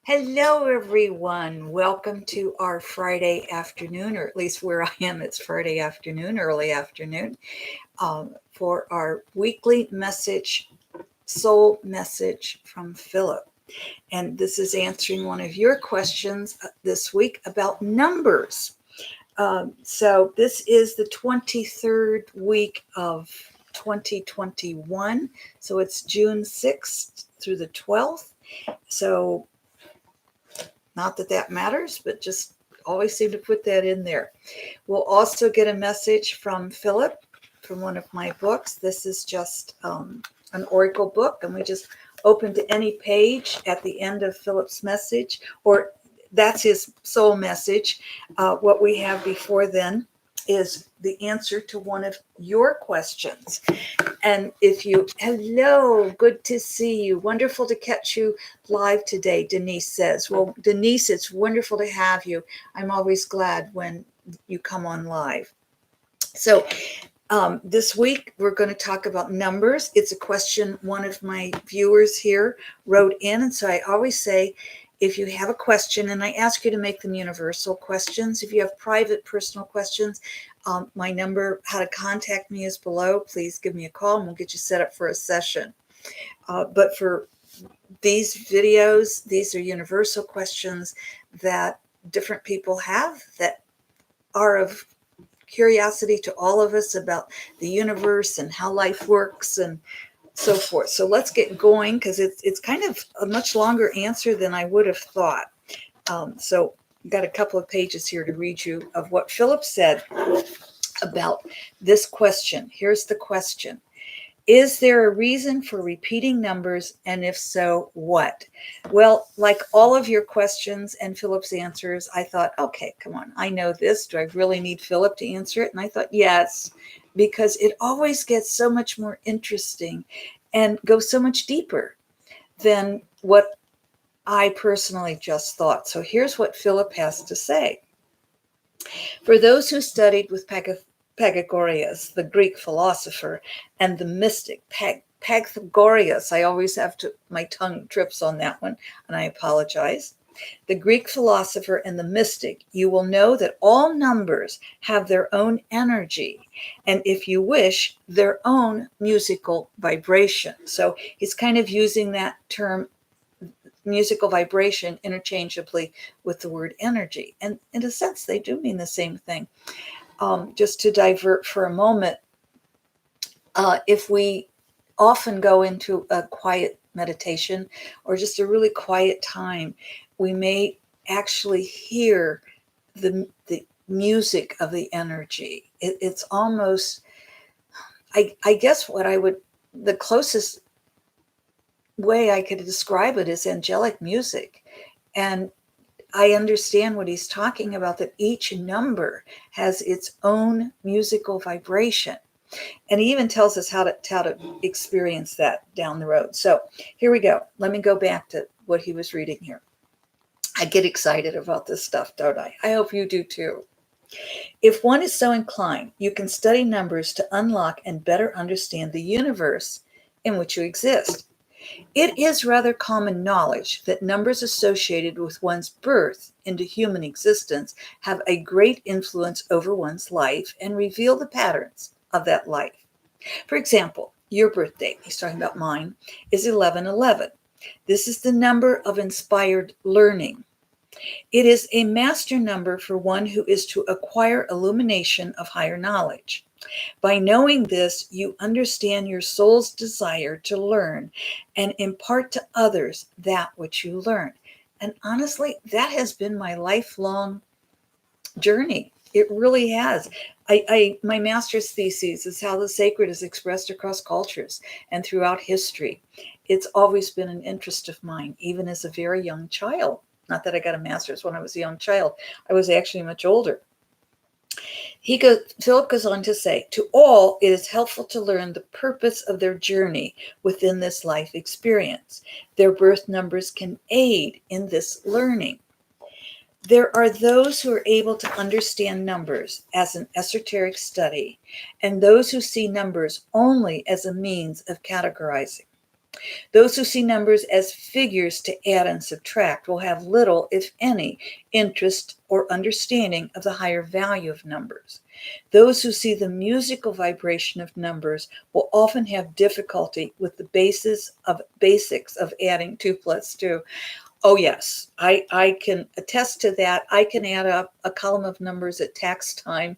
Hello, everyone. Welcome to our Friday afternoon, or at least where I am, it's Friday afternoon, early afternoon, for our weekly message, soul message from Phillip. And this is answering one of your questions this week about numbers. So this is the 23rd week of 2021. So it's June 6th through the 12th. So not that that matters, but just always seem to put that in there. We'll also get a message from Phillip from one of my books. This is just an oracle book, and we just open to any page at the end of Phillip's message, or that's his soul message. What we have before then is the answer to one of your questions. And hello, good to see you. Wonderful to catch you live today, Denise says. Well, Denise, it's wonderful to have you. I'm always glad when you come on live. So this week, we're going to talk about numbers. It's a question one of my viewers here wrote in. And so I always say, if you have a question, and I ask you to make them universal questions. If you have private, personal questions, my number, how to contact me is below. Please give me a call and we'll get you set up for a session. But for these videos, these are universal questions that different people have that are of curiosity to all of us about the universe and how life works and so forth. So let's get going, because it's kind of a much longer answer than I would have thought. So I've got a couple of pages here to read you of what Phillip said about this question. Here's the question. Is there a reason for repeating numbers? And if so, what? Well, like all of your questions and Phillip's answers, I thought, okay, come on, I know this. Do I really need Phillip to answer it? And I thought, yes, because it always gets so much more interesting and goes so much deeper than what I personally just thought. So here's what Phillip has to say. For those who studied with Pythagoras, the Greek philosopher, and the mystic Pythagoras, I always my tongue trips on that one, and I apologize. The Greek philosopher and the mystic, you will know that all numbers have their own energy, and if you wish, their own musical vibration. So he's kind of using that term musical vibration interchangeably with the word energy. And in a sense, they do mean the same thing. Just to divert for a moment, if we often go into a quiet meditation or just a really quiet time, we may actually hear the music of the energy. It's almost, I guess the closest way I could describe it is angelic music. And I understand what he's talking about, that each number has its own musical vibration. And he even tells us how to experience that down the road. So here we go. Let me go back to what he was reading here. I get excited about this stuff, don't I? I hope you do too. If one is so inclined, you can study numbers to unlock and better understand the universe in which you exist. It is rather common knowledge that numbers associated with one's birth into human existence have a great influence over one's life and reveal the patterns of that life. For example, your birthday, he's talking about mine, is 1111. This is the number of inspired learning. It is a master number for one who is to acquire illumination of higher knowledge. By knowing this, you understand your soul's desire to learn and impart to others that which you learn. And honestly, that has been my lifelong journey. It really has. My master's thesis is how the sacred is expressed across cultures and throughout history. It's always been an interest of mine, even as a very young child. Not that I got a master's when I was a young child. I was actually much older. Philip goes on to say, to all, it is helpful to learn the purpose of their journey within this life experience. Their birth numbers can aid in this learning. There are those who are able to understand numbers as an esoteric study, and those who see numbers only as a means of categorizing. Those who see numbers as figures to add and subtract will have little, if any, interest or understanding of the higher value of numbers. Those who see the musical vibration of numbers will often have difficulty with the basics of adding 2 plus 2. Oh, yes, I can attest to that. I can add up a column of numbers at tax time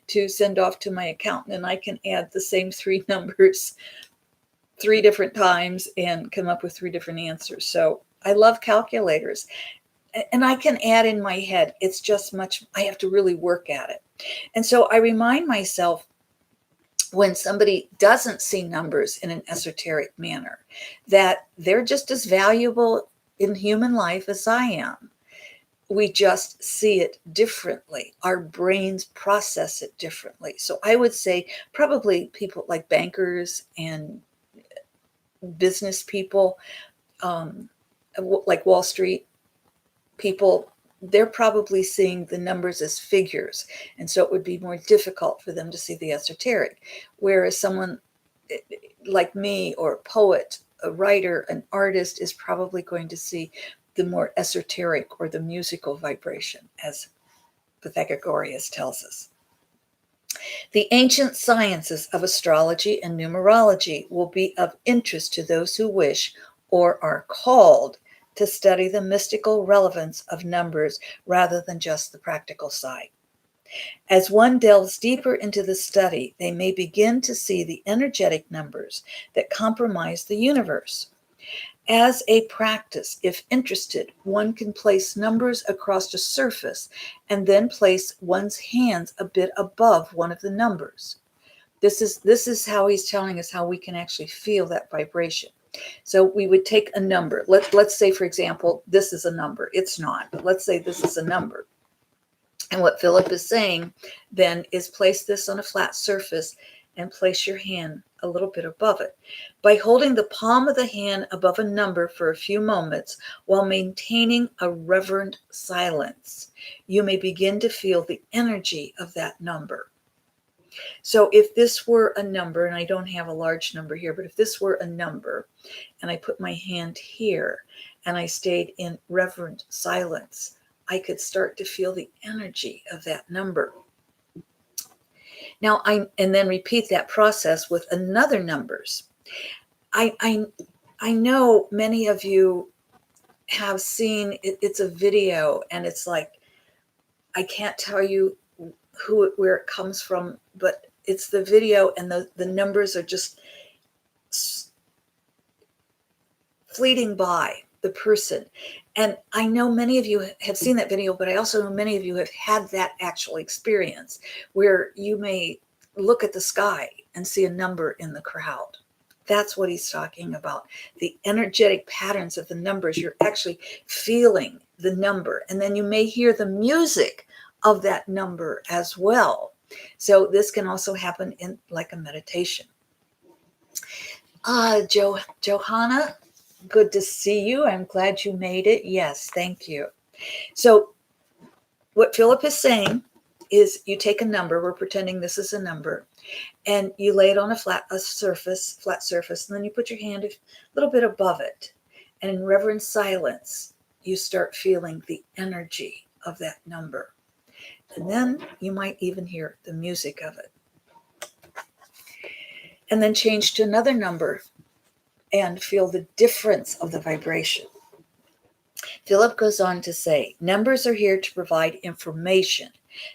to send off to my accountant, and I can add the same 3 numbers 3 different times and come up with 3 different answers. So I love calculators, and I can add in my head. It's just I have to really work at it. And so I remind myself, when somebody doesn't see numbers in an esoteric manner, that they're just as valuable in human life as I am. We just see it differently. Our brains process it differently. So I would say probably people like bankers and business people, like Wall Street people, they're probably seeing the numbers as figures. And so it would be more difficult for them to see the esoteric. Whereas someone like me, or a poet, a writer, an artist, is probably going to see the more esoteric or the musical vibration, as Pythagoras tells us. The ancient sciences of astrology and numerology will be of interest to those who wish or are called to study the mystical relevance of numbers rather than just the practical side. As one delves deeper into the study, they may begin to see the energetic numbers that comprise the universe. As a practice, if interested, one can place numbers across a surface and then place one's hands a bit above one of the numbers. This is how he's telling us how we can actually feel that vibration. So we would take a number. Let's say, for example, this is a number. It's not, but let's say this is a number. And what Phillip is saying then is place this on a flat surface and place your hand a little bit above it. By holding the palm of the hand above a number for a few moments while maintaining a reverent silence, you may begin to feel the energy of that number. So if this were a number, and I don't have a large number here, but if this were a number, and I put my hand here and I stayed in reverent silence, I could start to feel the energy of that number. Now, and then repeat that process with another numbers. I know many of you have seen it. It's a video, and it's like, I can't tell you where it comes from, but it's the video, and the numbers are just fleeting by the person. And I know many of you have seen that video, but I also know many of you have had that actual experience where you may look at the sky and see a number in the crowd. That's what he's talking about. The energetic patterns of the numbers. You're actually feeling the number, and then you may hear the music of that number as well. So this can also happen in like a meditation. Johanna, good to see you. I'm glad you made it. Yes, thank you. So what Phillip is saying is, you take a number, we're pretending this is a number, and you lay it on a flat surface, and then you put your hand a little bit above it. And in reverent silence, you start feeling the energy of that number. And then you might even hear the music of it. And then change to another number and feel the difference of the vibration. Phillip goes on to say, numbers are here to provide information.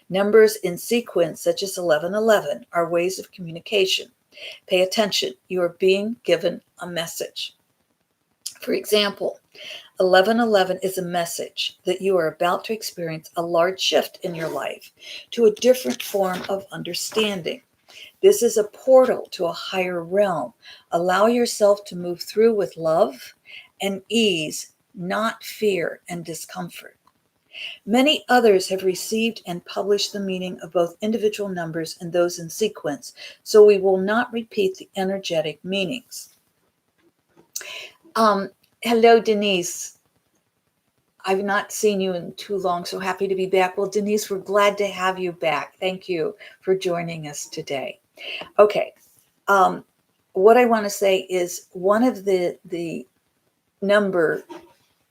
Numbers in sequence, such as 1111, are ways of communication. Pay attention. You are being given a message. For example, 1111 is a message that you are about to experience a large shift in your life to a different form of understanding. This is a portal to a higher realm. Allow yourself to move through with love and ease, not fear and discomfort. Many others have received and published the meaning of both individual numbers and those in sequence, so we will not repeat the energetic meanings. Hello, Denise. I've not seen you in too long, so happy to be back. Well, Denise, we're glad to have you back. Thank you for joining us today. Okay. what I want to say is one of the number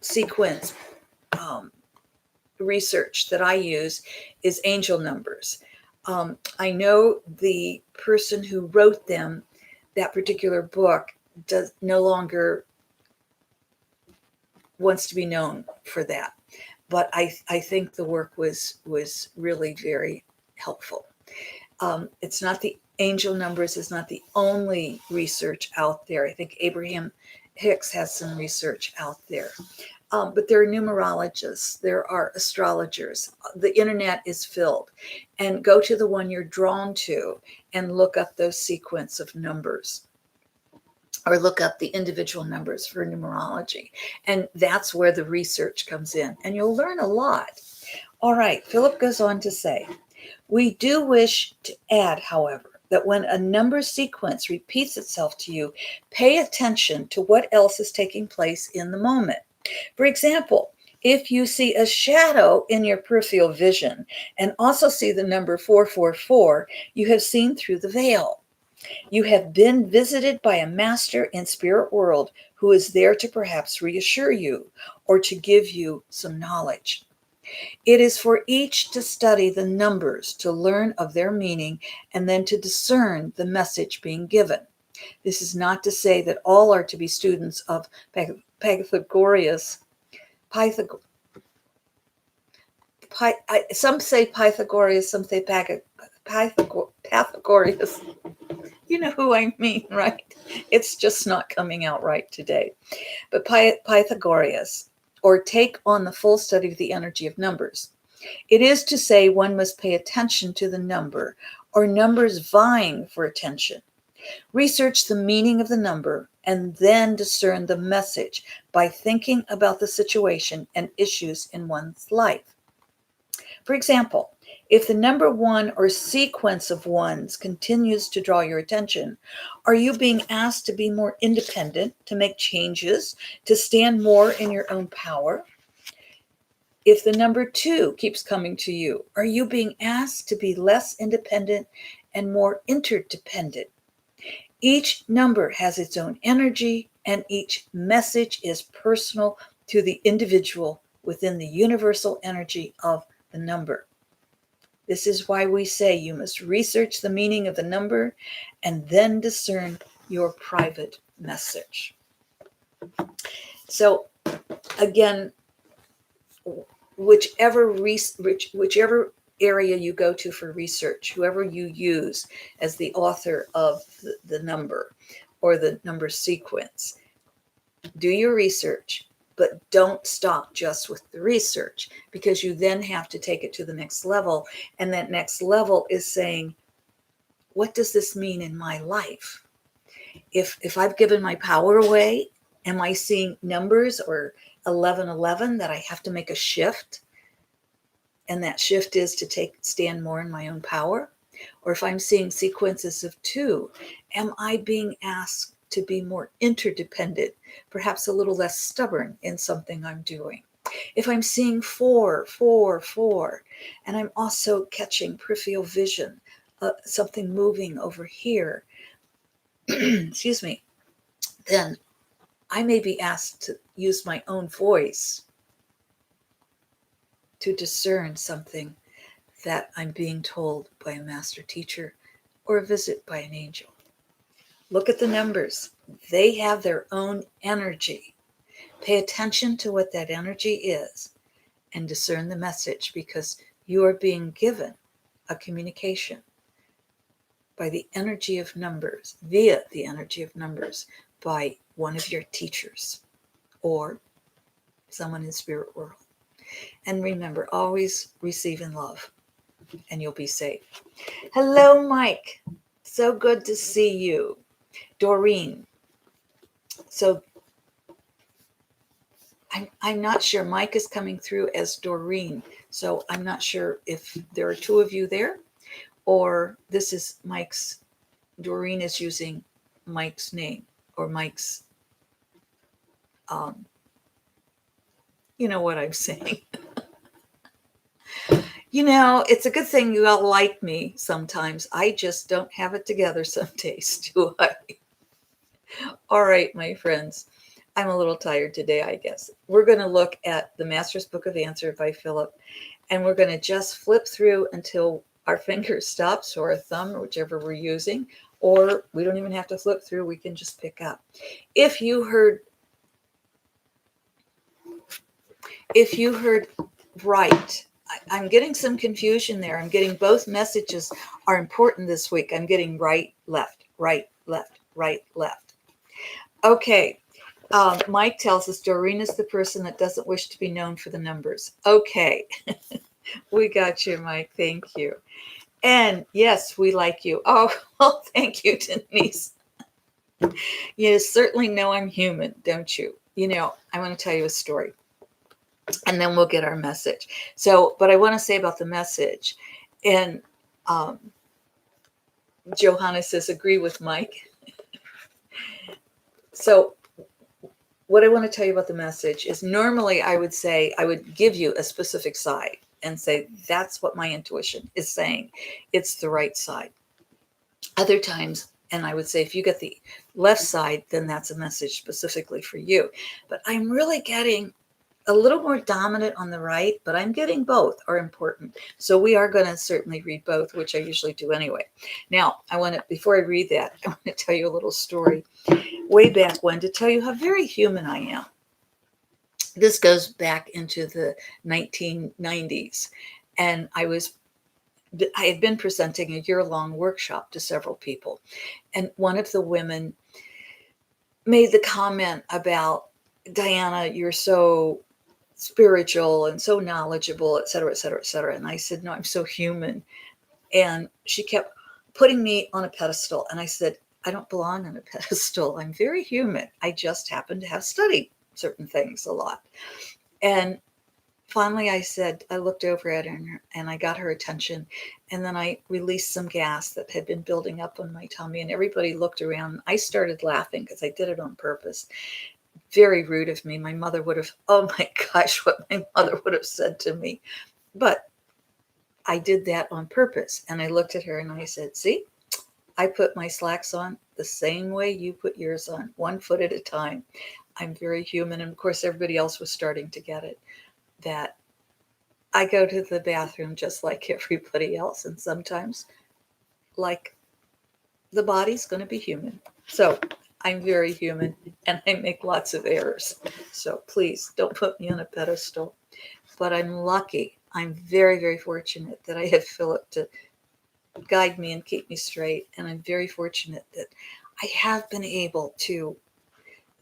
sequence research that I use is angel numbers. I know the person who wrote them, that particular book, does no longer wants to be known for that. But I think the work was really very helpful. It's not the angel numbers is not the only research out there. I think Abraham Hicks has some research out there. But there are numerologists, there are astrologers. The internet is filled. And go to the one you're drawn to and look up those sequence of numbers, or look up the individual numbers for numerology. And that's where the research comes in. And you'll learn a lot. All right, Phillip goes on to say, we do wish to add, however, that when a number sequence repeats itself to you, pay attention to what else is taking place in the moment. For example, if you see a shadow in your peripheral vision and also see the number 444, you have seen through the veil. You have been visited by a master in spirit world who is there to perhaps reassure you or to give you some knowledge. It is for each to study the numbers, to learn of their meaning, and then to discern the message being given. This is not to say that all are to be students of Pythagoras. Some say Pythagoras, some say Pythagoras. You know who I mean, right? It's just not coming out right today. But Pythagoras, or take on the full study of the energy of numbers. It is to say one must pay attention to the number, or numbers vying for attention. Research the meaning of the number and then discern the message by thinking about the situation and issues in one's life. For example, if the number one or sequence of ones continues to draw your attention, are you being asked to be more independent, to make changes, to stand more in your own power? If the number two keeps coming to you, are you being asked to be less independent and more interdependent? Each number has its own energy, and each message is personal to the individual within the universal energy of the number. This is why we say you must research the meaning of the number and then discern your private message. So again, whichever area you go to for research, whoever you use as the author of the number or the number sequence, do your research, but don't stop just with the research, because you then have to take it to the next level. And that next level is saying, what does this mean in my life? If I've given my power away, am I seeing numbers or 1111 that I have to make a shift? And that shift is to stand more in my own power. Or if I'm seeing sequences of 2, am I being asked to be more interdependent, perhaps a little less stubborn in something I'm doing? If I'm seeing 4, 4, 4, and I'm also catching peripheral vision, something moving over here, excuse me, then I may be asked to use my own voice to discern something that I'm being told by a master teacher or a visit by an angel. Look at the numbers. They have their own energy. Pay attention to what that energy is and discern the message, because you are being given a communication by the energy of numbers, via the energy of numbers, by one of your teachers or someone in spirit world. And remember, always receive in love and you'll be safe. Hello, Mike. So good to see you. Doreen. So I'm not sure. Mike is coming through as Doreen. So I'm not sure if there are two of you there, or this is Mike's. Doreen is using Mike's name, or Mike's, you know what I'm saying. You know, it's a good thing you all like me sometimes. I just don't have it together some days, do I? All right, my friends. I'm a little tired today, I guess. We're going to look at the Master's Book of Answer by Phillip, and we're going to just flip through until our finger stops, or a thumb, or whichever we're using, or we don't even have to flip through. We can just pick up. If you heard right, I'm getting some confusion there. I'm getting both messages are important this week. I'm getting right, left, right, left, right, left. Okay. Mike tells us Doreen is the person that doesn't wish to be known for the numbers. Okay. We got you, Mike. Thank you. And yes, we like you. Oh, well, thank you, Denise. You certainly know I'm human, don't you? You know, I want to tell you a story, and then we'll get our message. So, but I want to say about the message, and Johanna says, agree with Mike. So, what I want to tell you about the message is normally I would say, I would give you a specific side and say, that's what my intuition is saying. It's the right side. Other times, and I would say, if you get the left side, then that's a message specifically for you. But I'm really getting a little more dominant on the right, but I'm getting both are important. So we are going to certainly read both, which I usually do anyway. Now, before I read that, I want to tell you a little story way back when to tell you how very human I am. This goes back into the 1990s, and I had been presenting a year-long workshop to several people, and one of the women made the comment about, Diana, you're so spiritual and so knowledgeable, et cetera, et cetera, et cetera. And I said, no, I'm so human. And she kept putting me on a pedestal. And I said, I don't belong on a pedestal. I'm very human. I just happen to have studied certain things a lot. And finally I said, I looked over at her and I got her attention. And then I released some gas that had been building up on my tummy, and everybody looked around. I started laughing because I did it on purpose. Very rude of me. My mother would have, oh my gosh, what my mother would have said to me. But I did that on purpose. And I looked at her and I said, see, I put my slacks on the same way you put yours on, 1 foot at a time. I'm very human. And of course, everybody else was starting to get it, that I go to the bathroom just like everybody else. And sometimes, like, the body's going to be human. So I'm very human and I make lots of errors. So please don't put me on a pedestal. But I'm lucky. I'm very, very fortunate that I have Phillip to guide me and keep me straight. And I'm very fortunate that I have been able to,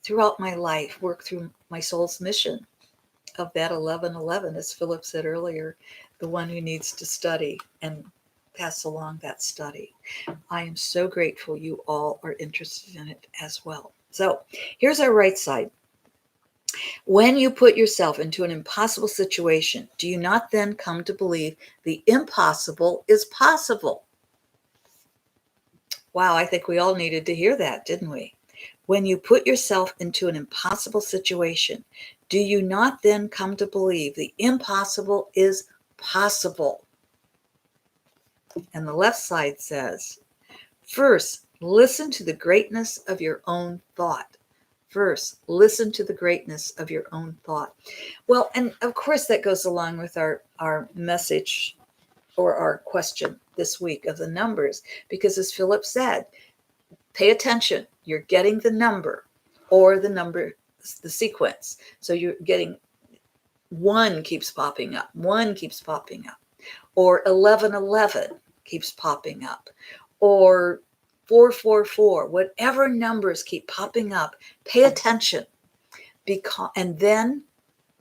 throughout my life, work through my soul's mission of that 1111, as Phillip said earlier, the one who needs to study and pass along that study. I am so grateful you all are interested in it as well. So here's our right side. When you put yourself into an impossible situation, do you not then come to believe the impossible is possible? Wow, I think we all needed to hear that, didn't we? When you put yourself into an impossible situation, do you not then come to believe the impossible is possible? And the left side says, first, listen to the greatness of your own thought. First, listen to the greatness of your own thought. Well, and of course that goes along with our message or our question this week of the numbers, because as Phillip said, pay attention. You're getting the number or the number, the sequence. So you're getting 1 keeps popping up, 1 keeps popping up, or 1111 keeps popping up, or 444, whatever numbers keep popping up, pay attention, and then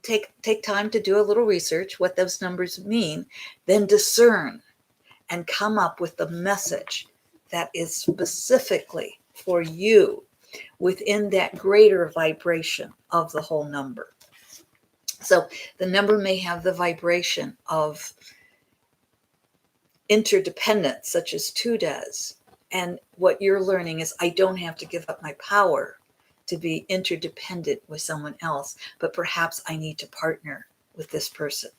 take time to do a little research, what those numbers mean, then discern and come up with the message that is specifically for you within that greater vibration of the whole number. So the number may have the vibration of interdependence, such as 2 does. And what you're learning is, I don't have to give up my power to be interdependent with someone else, but perhaps I need to partner with this person.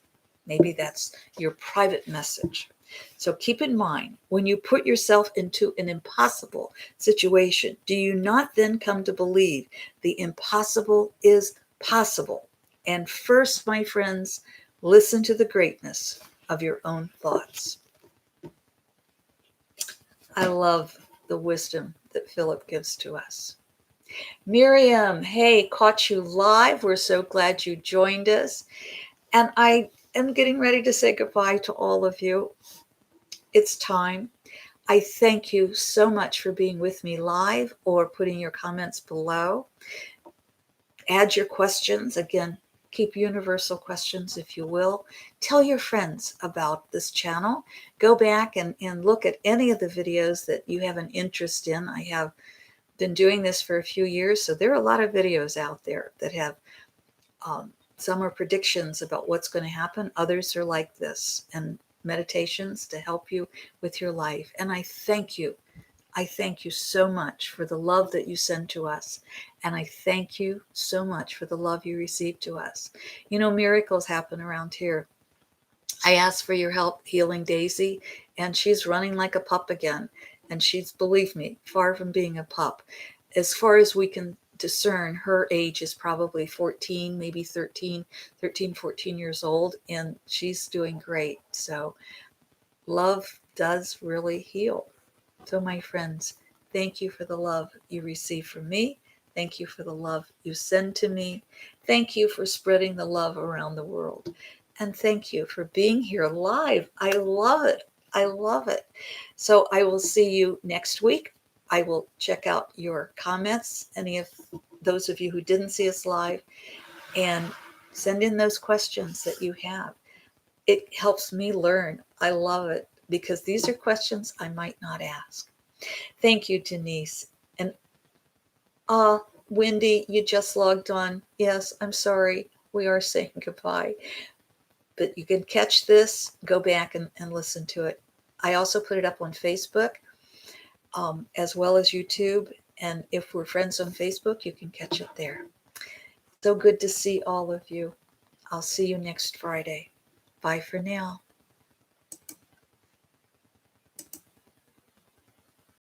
Maybe that's your private message. So keep in mind, when you put yourself into an impossible situation, do you not then come to believe the impossible is possible? And first, my friends, listen to the greatness of your own thoughts. I love the wisdom that Phillip gives to us. Miriam, hey, caught you live. We're so glad you joined us. And I am getting ready to say goodbye to all of you. It's time. I thank you so much for being with me live or putting your comments below. Add your questions. Again, keep universal questions if you will. Tell your friends about this channel. Go back and look at any of the videos that you have an interest in. I have been doing this for a few years, so there are a lot of videos out there that have some are predictions about what's going to happen. Others are like this and meditations to help you with your life. And I thank you. I thank you so much for the love that you send to us. And I thank you so much for the love you receive to us. You know, miracles happen around here. I asked for your help healing Daisy, and she's running like a pup again. And she's, believe me, far from being a pup. As far as we can discern, her age is probably 14, maybe 13, 14 years old, and she's doing great. So love does really heal. So my friends, thank you for the love you receive from me. Thank you for the love you send to me. Thank you for spreading the love around the world. And thank you for being here live. I love it. I love it. So I will see you next week. I will check out your comments, any of those of you who didn't see us live, and send in those questions that you have. It helps me learn. I love it because these are questions I might not ask. Thank you, Denise. And Wendy, you just logged on. Yes, I'm sorry. We are saying goodbye. But you can catch this, go back and listen to it. I also put it up on Facebook as well as YouTube. And if we're friends on Facebook, you can catch it there. So good to see all of you. I'll see you next Friday. Bye for now.